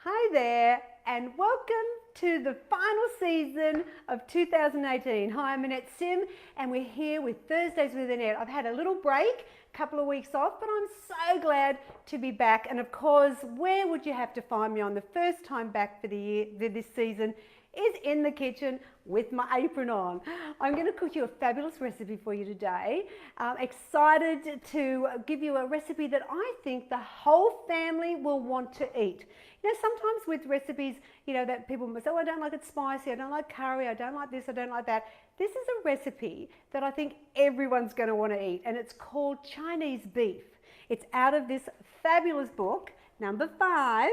Hi there, and welcome to the final season of 2018. Hi, I'm Annette Sym, and we're here with Thursdays with Annette. I've had a little break, a couple of weeks off, but I'm so glad to be back. And of course, where would you have to find me on the first time back for this season is in the kitchen with my apron on. I'm going to cook you a fabulous recipe for you today. I'm excited to give you a recipe that I think the whole family will want to eat. You know, sometimes with recipes, that people say, oh, I don't like it spicy, I don't like curry, I don't like this, I don't like that. This is a recipe that I think everyone's going to want to eat, and it's called Chinese beef. It's out of this fabulous book, number 5.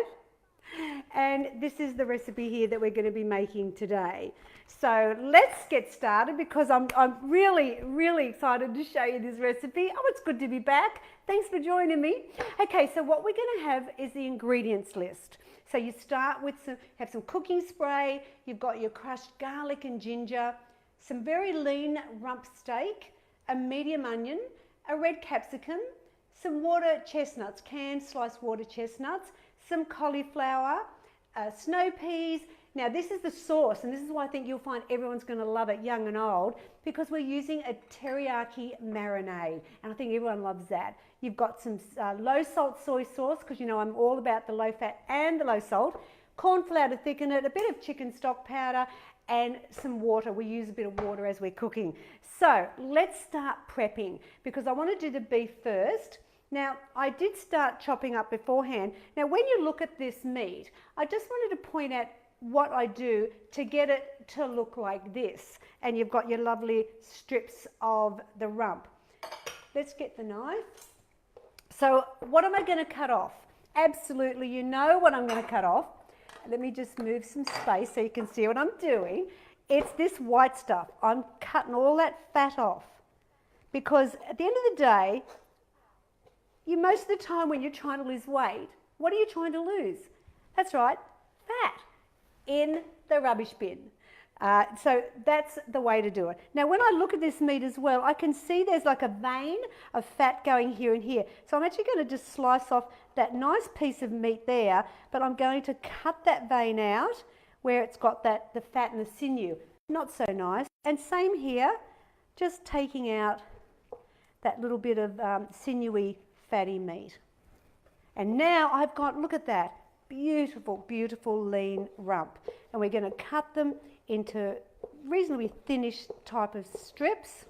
And this is the recipe here that we're going to be making today. So let's get started because I'm really excited to show you this recipe. Oh, it's good to be back. Thanks for joining me. Okay, so what we're going to have is the ingredients list. So you start with have some cooking spray, you've got your crushed garlic and ginger, some very lean rump steak, a medium onion, a red capsicum, some water chestnuts, canned sliced water chestnuts, some cauliflower, snow peas. Now this is the sauce, and this is why I think you'll find everyone's going to love it, young and old, because we're using a teriyaki marinade, and I think everyone loves that. You've got some low salt soy sauce, because you know I'm all about the low fat and the low salt, corn flour to thicken it, a bit of chicken stock powder, and some water. We use a bit of water as we're cooking. So let's start prepping, because I want to do the beef first. Now, I did start chopping up beforehand. Now, when you look at this meat, I just wanted to point out what I do to get it to look like this. And you've got your lovely strips of the rump. Let's get the knife. So, what am I going to cut off? Absolutely, you know what I'm going to cut off. Let me just move some space so you can see what I'm doing. It's this white stuff. I'm cutting all that fat off. Because at the end of the day, most of the time when you're trying to lose weight, what are you trying to lose? That's right, fat in the rubbish bin. So that's the way to do it. Now when I look at this meat as well, I can see there's like a vein of fat going here and here. So I'm actually going to just slice off that nice piece of meat there, but I'm going to cut that vein out where it's got the fat and the sinew. Not so nice. And same here, just taking out that little bit of sinewy fatty meat. And now I've got, look at that, beautiful lean rump, and we're going to cut them into reasonably thinnish type of strips.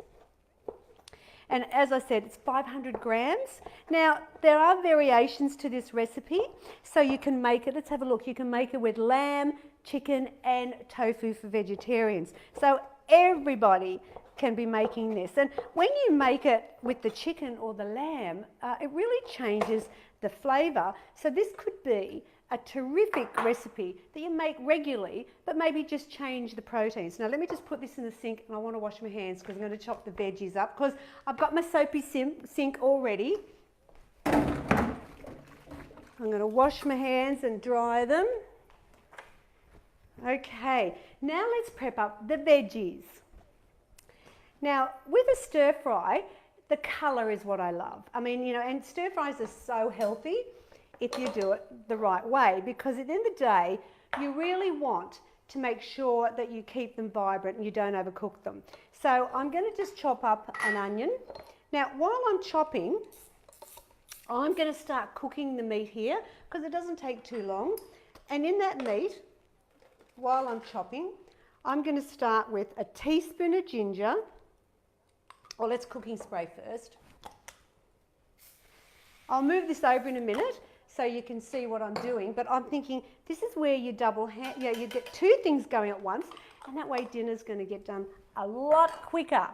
And as I said, it's 500 grams. Now there are variations to this recipe, so you can make it, let's have a look, you can make it with lamb, chicken and tofu for vegetarians. So everybody can be making this, and when you make it with the chicken or the lamb, it really changes the flavour. So this could be a terrific recipe that you make regularly, but maybe just change the proteins. Now let me just put this in the sink, and I want to wash my hands because I'm going to chop the veggies up, because I've got my soapy sink already. I'm going to wash my hands and dry them. Okay, now let's prep up the veggies. Now, with a stir fry, the colour is what I love. I mean, and stir fries are so healthy if you do it the right way, because at the end of the day, you really want to make sure that you keep them vibrant and you don't overcook them. So I'm going to just chop up an onion. Now, while I'm chopping, I'm going to start cooking the meat here, because it doesn't take too long. And in that meat, while I'm chopping, I'm going to start with a teaspoon of ginger. Well, let's cooking spray first. I'll move this over in a minute so you can see what I'm doing, but I'm thinking this is where you you get two things going at once, and that way dinner's going to get done a lot quicker.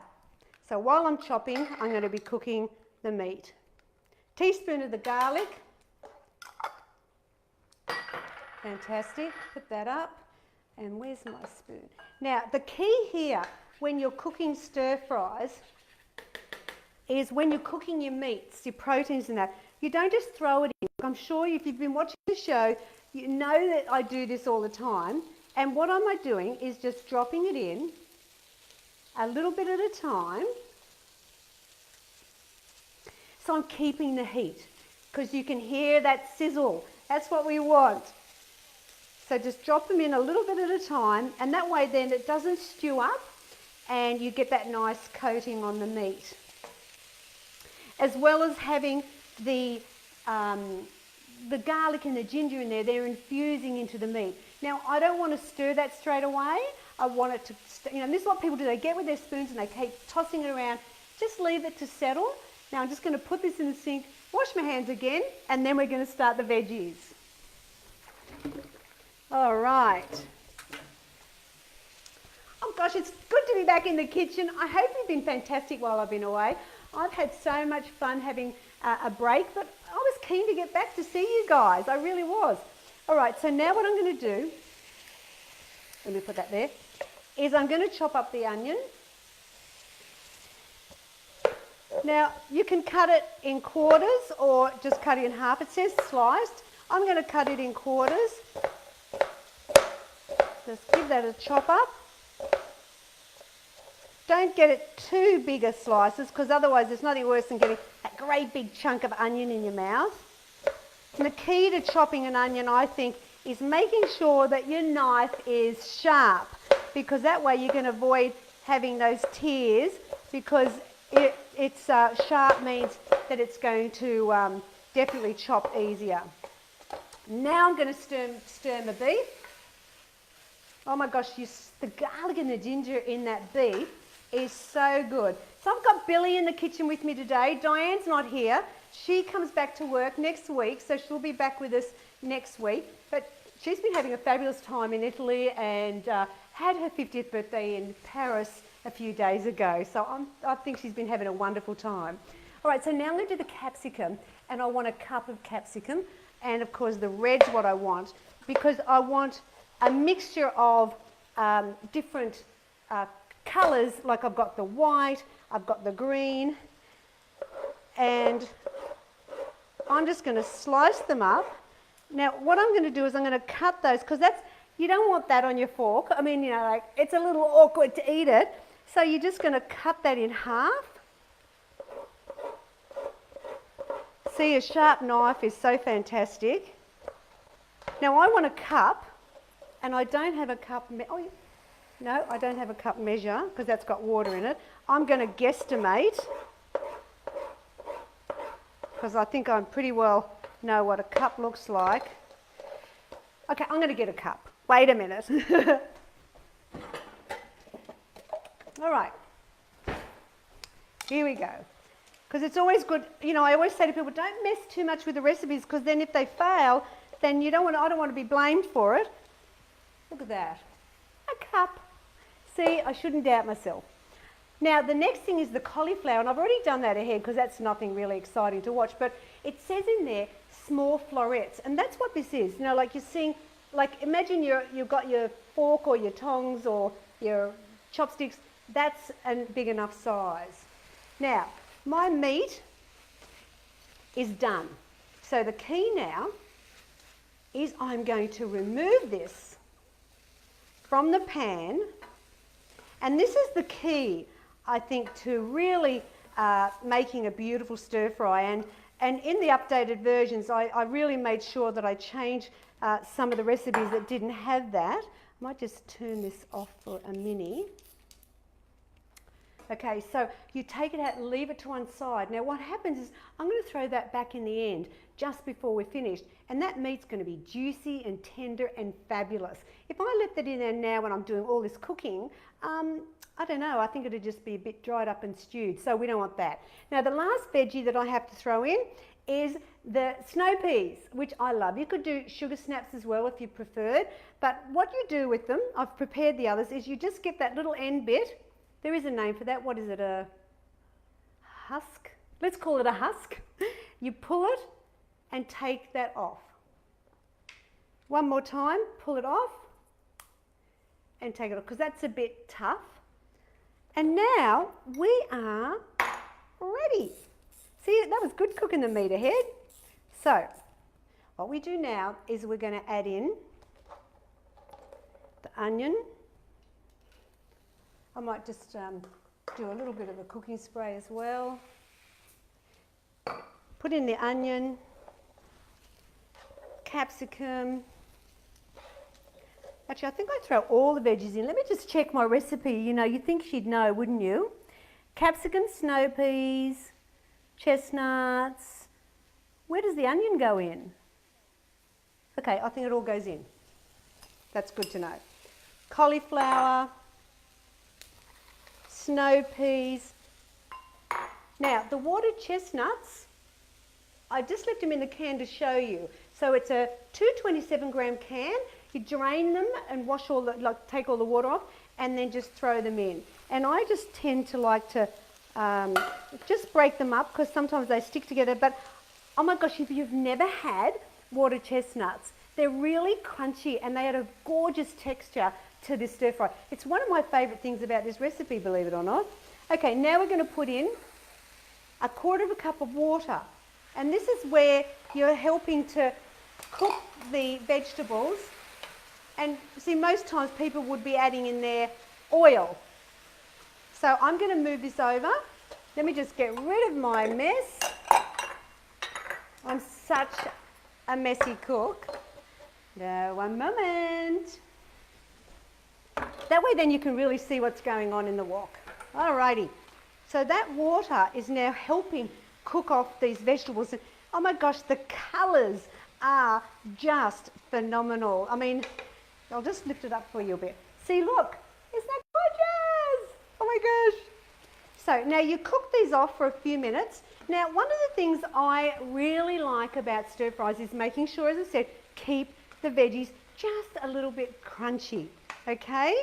So while I'm chopping, I'm going to be cooking the meat. Teaspoon of the garlic. Fantastic. Put that up. And where's my spoon? Now, the key here when you're cooking stir fries is when you're cooking your meats, your proteins and that, you don't just throw it in. I'm sure if you've been watching the show, you know that I do this all the time. And what am I doing is just dropping it in a little bit at a time. So I'm keeping the heat, because you can hear that sizzle. That's what we want. So just drop them in a little bit at a time, and that way then it doesn't stew up and you get that nice coating on the meat. As well as having the garlic and the ginger in there, they're infusing into the meat. Now, I don't want to stir that straight away. I want it to, and this is what people do. They get with their spoons and they keep tossing it around. Just leave it to settle. Now, I'm just going to put this in the sink, wash my hands again, and then we're going to start the veggies. All right. Oh gosh, it's good to be back in the kitchen. I hope you've been fantastic while I've been away. I've had so much fun having a break, but I was keen to get back to see you guys. I really was. All right, so now what I'm going to do, let me put that there, is I'm going to chop up the onion. Now, you can cut it in quarters or just cut it in half. It says sliced. I'm going to cut it in quarters. Just give that a chop up. Don't get it too big a slices, because otherwise there's nothing worse than getting that great big chunk of onion in your mouth. And the key to chopping an onion, I think, is making sure that your knife is sharp, because that way you can avoid having those tears, because it's sharp means that it's going to definitely chop easier. Now I'm going to stir my beef. Oh my gosh, the garlic and the ginger in that beef is so good. So I've got Billy in the kitchen with me today. Diane's not here. She comes back to work next week, so she'll be back with us next week. But she's been having a fabulous time in Italy and had her 50th birthday in Paris a few days ago. So I think she's been having a wonderful time. All right, so now I'm going to do the capsicum, and I want a cup of capsicum. And of course the red's what I want, because I want a mixture of different colours. Like I've got the white, I've got the green, and I'm just going to slice them up. Now what I'm going to do is I'm going to cut those, because you don't want that on your fork. I mean, like it's a little awkward to eat it. So you're just going to cut that in half. See, a sharp knife is so fantastic. Now I want a cup, and I don't have a cup. No, I don't have a cup measure, because that's got water in it. I'm going to guesstimate, because I think I pretty well know what a cup looks like. Okay, I'm going to get a cup. Wait a minute. All right. Here we go. Because it's always good, I always say to people, don't mess too much with the recipes, because then if they fail, then I don't want to be blamed for it. Look at that. A cup. See, I shouldn't doubt myself. Now, the next thing is the cauliflower, and I've already done that ahead because that's nothing really exciting to watch, but it says in there, small florets, and that's what this is. Like you're seeing, like imagine you've got your fork or your tongs or your chopsticks, that's a big enough size. Now, my meat is done. So the key now is I'm going to remove this from the pan, and this is the key, I think, to really making a beautiful stir fry. And in the updated versions, I really made sure that I changed some of the recipes that didn't have that. I might just turn this off for a minute. Okay, so you take it out and leave it to one side. Now what happens is I'm going to throw that back in the end just before we're finished, and that meat's going to be juicy and tender and fabulous. If I let that in there now when I'm doing all this cooking, I don't know, I think it'll just be a bit dried up and stewed, so we don't want that. Now the last veggie that I have to throw in is the snow peas, which I love. You could do sugar snaps as well if you preferred, but what you do with them, I've prepared the others, is you just get that little end bit. There is a name for that. What is it? A husk? Let's call it a husk. You pull it and take that off. One more time, pull it off and take it off, because that's a bit tough. And now we are ready. See, that was good cooking the meat ahead. So what we do now is we're going to add in the onion. I might just do a little bit of a cooking spray as well. Put in the onion, capsicum, Actually, I think I throw all the veggies in. Let me just check my recipe. You know, you'd think she'd know, wouldn't you? Capsicum, snow peas, chestnuts. Where does the onion go in? Okay, I think it all goes in. That's good to know. Cauliflower, snow peas. Now, the watered chestnuts, I just left them in the can to show you. So it's a 227 gram can. You drain them and wash all the, like take all the water off, and then just throw them in. And I just tend to like to just break them up because sometimes they stick together. But oh my gosh, if you've never had watered chestnuts, they're really crunchy and they add a gorgeous texture to this stir fry. It's one of my favourite things about this recipe, believe it or not. Okay, now we're going to put in 1/4 cup of water. And this is where you're helping to cook the vegetables. And see, most times people would be adding in their oil. So I'm going to move this over. Let me just get rid of my mess. I'm such a messy cook. No, one moment. That way then you can really see what's going on in the wok. Alrighty. So that water is now helping cook off these vegetables. And oh my gosh, the colours are just phenomenal. I mean, I'll just lift it up for you a bit. See, look, isn't that gorgeous? Oh my gosh. So now you cook these off for a few minutes. Now, one of the things I really like about stir fries is making sure, as I said, keep the veggies just a little bit crunchy, okay?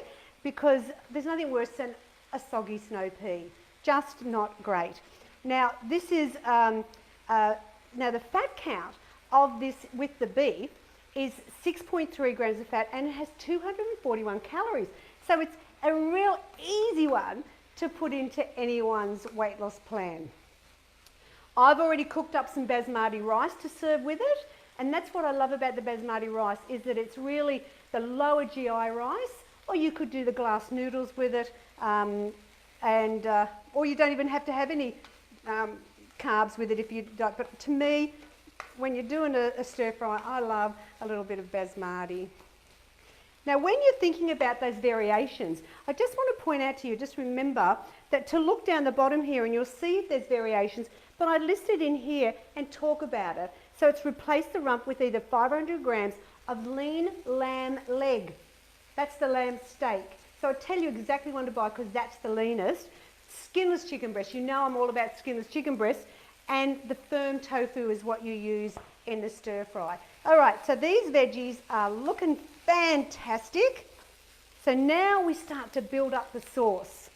Because there's nothing worse than a soggy snow pea. Just not great. Now, this is, now the fat count of this with the beef is 6.3 grams of fat and it has 241 calories. So it's a real easy one to put into anyone's weight loss plan. I've already cooked up some basmati rice to serve with it, and that's what I love about the basmati rice is that it's really the lower GI rice, or you could do the glass noodles with it, or you don't even have to have any carbs with it if you don't. But to me, when you're doing a stir fry, I love a little bit of basmati. Now, when you're thinking about those variations, I just want to point out to you, just remember that to look down the bottom here and you'll see if there's variations, but I listed in here and talk about it. So it's replace the rump with either 500 grams of lean lamb leg. That's the lamb steak. So I'll tell you exactly what to buy because that's the leanest. Skinless chicken breast. You know I'm all about skinless chicken breast. And the firm tofu is what you use in the stir fry. All right, so these veggies are looking fantastic. So now we start to build up the sauce.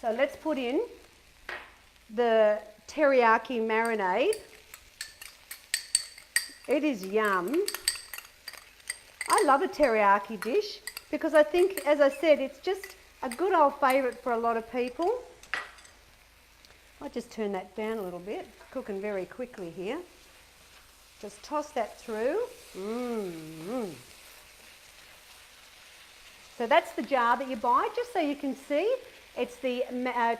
So let's put in the teriyaki marinade. It is yum. I love a teriyaki dish because I think, as I said, it's just a good old favourite for a lot of people. I'll just turn that down a little bit. It's cooking very quickly here. Just toss that through. So that's the jar that you buy, just so you can see. It's the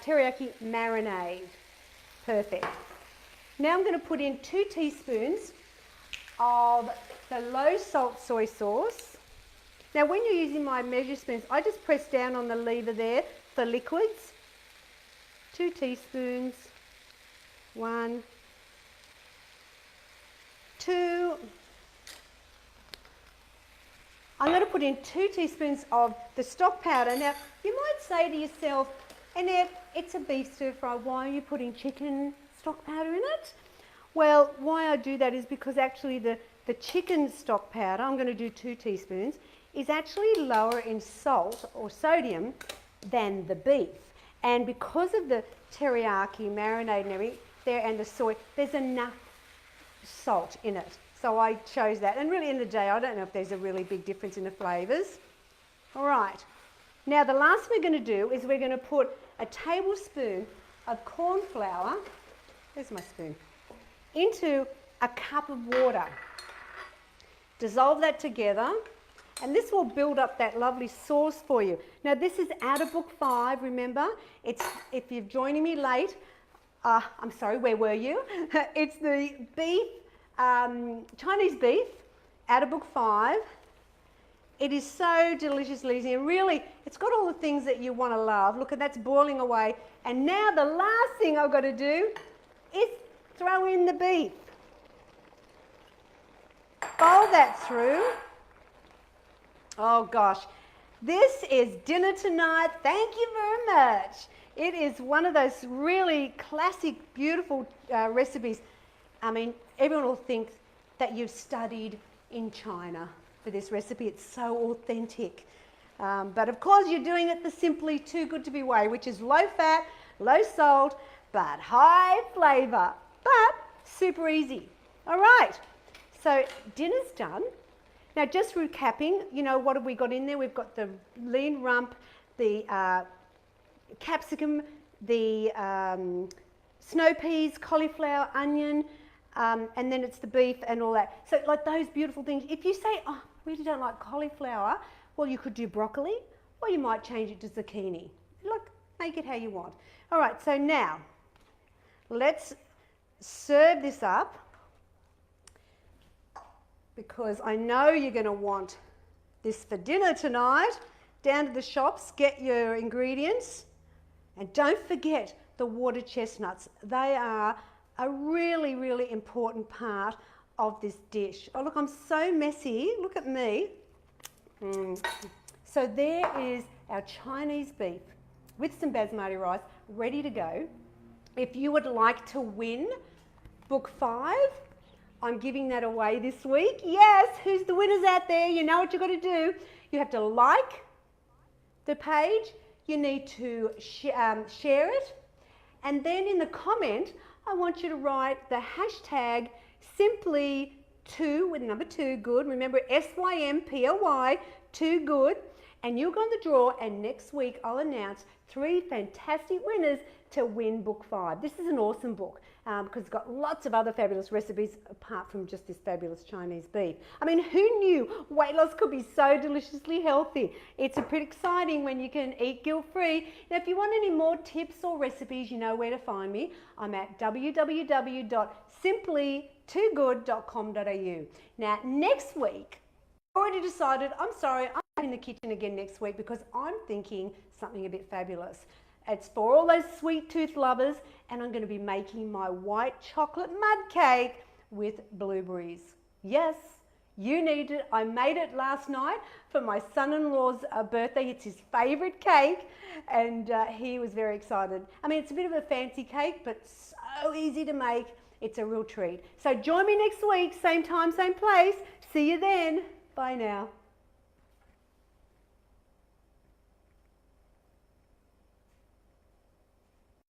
teriyaki marinade. Perfect. Now I'm going to put in 2 teaspoons of the low salt soy sauce. Now when you're using my measure spoons, I just press down on the lever there for liquids. 2 teaspoons, 1, 2. I'm going to put in 2 teaspoons of the stock powder. Now, you might say to yourself, Annette, it's a beef stir fry. Why are you putting chicken stock powder in it? Well, why I do that is because actually the chicken stock powder, I'm going to do 2 teaspoons, is actually lower in salt or sodium than the beef. And because of the teriyaki marinade and everything there and the soy, there's enough salt in it. So I chose that. And really in the day, I don't know if there's a really big difference in the flavours. All right. Now the last thing we're going to do is we're going to put a tablespoon of corn flour, there's my spoon, into a cup of water. Dissolve that together. And this will build up that lovely sauce for you. Now this is out of book 5, remember? It's, if you're joining me late, I'm sorry, where were you? It's the beef, Chinese beef, out of book 5. It is so deliciously easy, and really, it's got all the things that you want to love. Look, and that's boiling away. And now the last thing I've got to do is throw in the beef. Fold that through. Oh gosh, this is dinner tonight. Thank you very much. It is one of those really classic, beautiful recipes. I mean, everyone will think that you've studied in China for this recipe. It's so authentic. But of course, you're doing it the Symply Too Good to Be way, which is low fat, low salt, but high flavour, but super easy. All right, so dinner's done. Now, just recapping, you know, what have we got in there? We've got the lean rump, the capsicum, the snow peas, cauliflower, onion, and then it's the beef and all that. So like those beautiful things. If you say, oh, I really don't like cauliflower, well, you could do broccoli, or you might change it to zucchini. Look, make it how you want. All right, so now let's serve this up, because I know you're going to want this for dinner tonight. Down to the shops, get your ingredients, and don't forget the water chestnuts. They are a really, really important part of this dish. Oh look, I'm so messy. Look at me. So there is our Chinese beef with some basmati rice ready to go. If you would like to win book 5, I'm giving that away this week. Yes, who's the winners out there? You know what you've got to do. You have to like the page. You need to share it. And then in the comment, I want you to write the hashtag Symply2 with number 2 good. Remember, SYMPLY 2 good. And you'll go in the draw, and next week I'll announce 3 fantastic winners to win book 5. This is an awesome book because it's got lots of other fabulous recipes apart from just this fabulous Chinese beef. I mean, who knew weight loss could be so deliciously healthy? It's pretty exciting when you can eat guilt-free. Now, if you want any more tips or recipes, you know where to find me. I'm at www.simply2good.com.au. Now, next week, I've already decided, I'm sorry, I'm in the kitchen again next week because I'm thinking something a bit fabulous. It's for all those sweet tooth lovers, and I'm going to be making my white chocolate mud cake with blueberries. Yes, you need it. I made it last night for my son-in-law's birthday. It's his favourite cake, and he was very excited. I mean, it's a bit of a fancy cake, but so easy to make. It's a real treat. So join me next week, same time, same place. See you then. Bye now.